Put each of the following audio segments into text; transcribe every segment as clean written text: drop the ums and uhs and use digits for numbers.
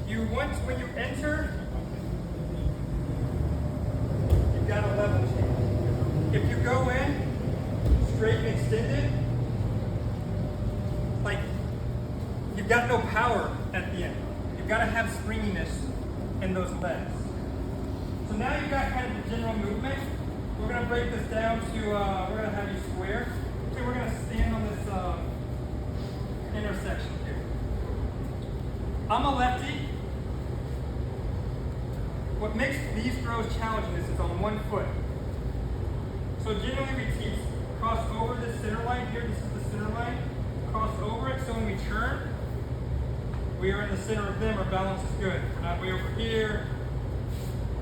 When you enter, you've got a level change. If you go in straight and extended, like you've got no power at the end. You've got to have springiness in those legs. So now you've got kind of the general movement. We're going to break this down to, we're going to have you square. Okay, we're going to stand on this intersection here. I'm a lefty. What makes these throws challenging is it's on one foot. So generally we teach cross over this center line here. This is the center line. Cross over it so when we turn, we are in the center of them. Our balance is good. We're not way over here.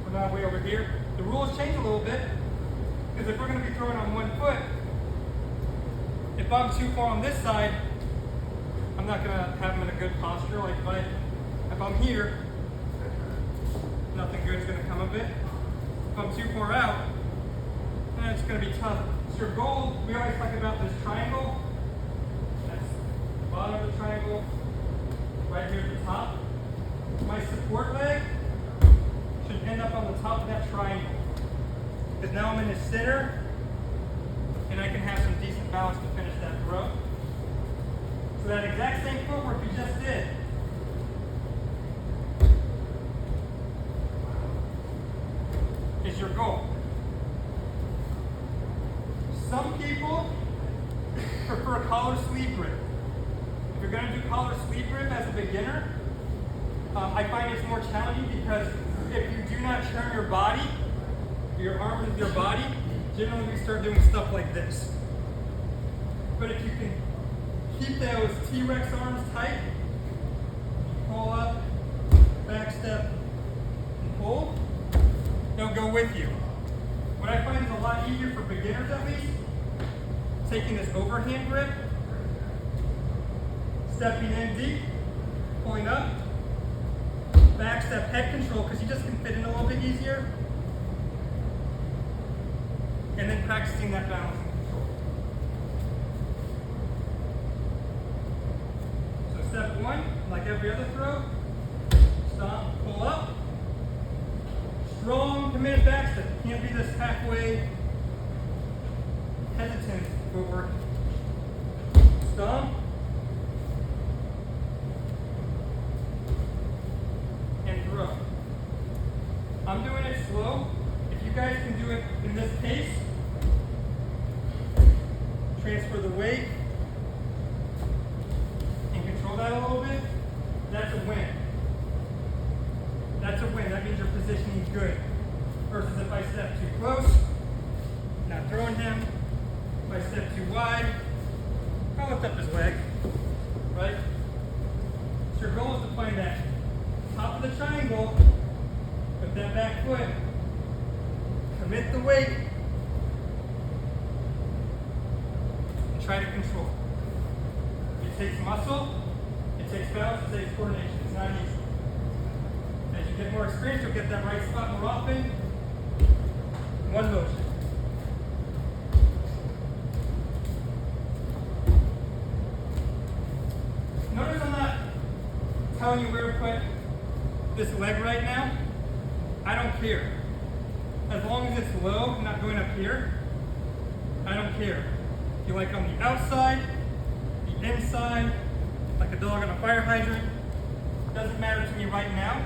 We're not way over here. The rules change a little bit because if we're going to be throwing on one foot, if I'm too far on this side, I'm not going to have them in a good posture. Like if I'm here, nothing good is going to come of it. If I'm too far out, then it's going to be tough. So your goal, we always talk about this triangle. That's the bottom of the triangle, right here at the top. My support leg should end up on the top of that triangle. Because now I'm in the center, and I can have some decent balance to finish that throw. So that exact same footwork you just did, is your goal. Some people prefer collar sleeve grip. If you're going to do collar sleeve grip as a beginner, I find it's more challenging because if you do not turn your body, your arm with your body, generally we start doing stuff like this. But if you can keep those T-Rex arms tight, pull up, back step, and pull, they'll go with you. What I find is a lot easier for beginners at least, taking this overhand grip, stepping in deep, pulling up, back step head control because you just can fit in a little bit easier, and then practicing that balance and control. So step one, like every other throw, stop, pull up, strong committed back step. You can't be this halfway hesitant footwork. Stomp. And throw. I'm doing it slow. If you guys can do it in this pace, transfer the weight and control that a little bit, that's a win. That's a win. That means your positioning is good. Versus if I step too close, not throwing him. If I step too wide, I'll lift up his leg, right? So your goal is to find that top of the triangle with that back foot. Commit the weight and try to control. It takes muscle, it takes balance, it takes coordination. It's not easy. As you get more experience, you'll get that right spot more often. One motion. Notice I'm not telling you where to put this leg right now. I don't care. As long as it's low, not going up here, I don't care. If you like on the outside, the inside, like a dog on a fire hydrant, doesn't matter to me right now,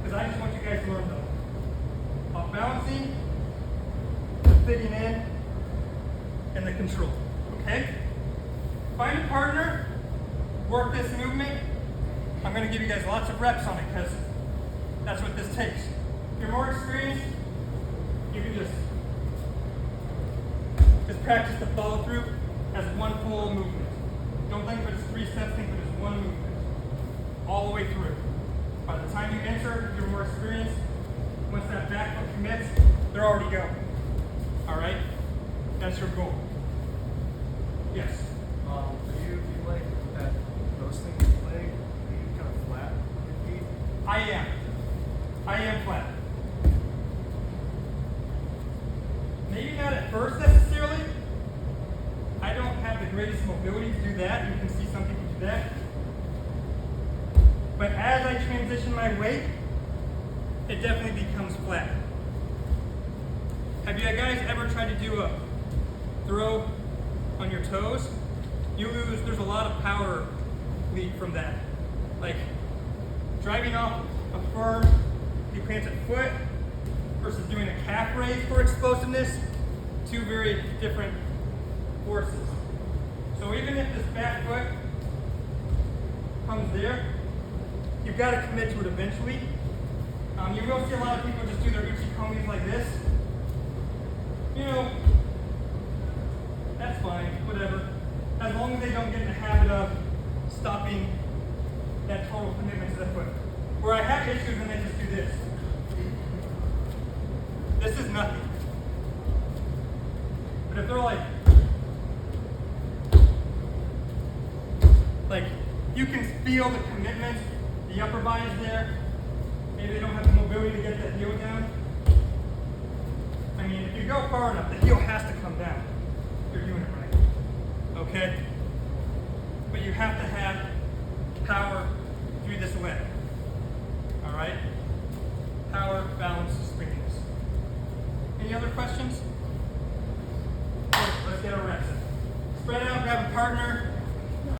because I just want you guys to learn though. Off balancing, fitting in, and the control, okay? Find a partner, work this movement. I'm gonna give you guys lots of reps on it because that's what this takes. If you're more experienced, you can just practice the follow through as one full movement. Don't think of it as 3 steps, think of it as one movement. All the way through. By the time you enter, if you're more experienced, once that back foot commits, they're already going. Alright? That's your goal. Yes? Do you like that those things you play, are you kind of flat on your feet? I am flat. Maybe not at first necessarily. I don't have the greatest mobility to do that. You can see some people do that. But as as I transition my weight, it definitely becomes flat. Have you guys ever tried to do a throw on your toes? You lose, there's a lot of power leak from that. Like driving off a firm, deplanted foot versus doing a calf raise for explosiveness, two very different forces. So even if this back foot comes there, you've got to commit to it eventually. You will see a lot of people just do their uchikomis like this. You know, that's fine, whatever. As long as they don't get in the habit of stopping that total commitment to the foot. Where I have issues when they just do this. This is nothing. But if they're like you can feel the commitment, the upper body's there. Maybe they don't have the mobility to get that heel down. I mean, if you go far enough, the heel has to come down. You're doing it right. Okay? But you have to have power through this leg. Alright? Power, balance, springiness. Any other questions? Let's get a rest. Spread out, grab a partner.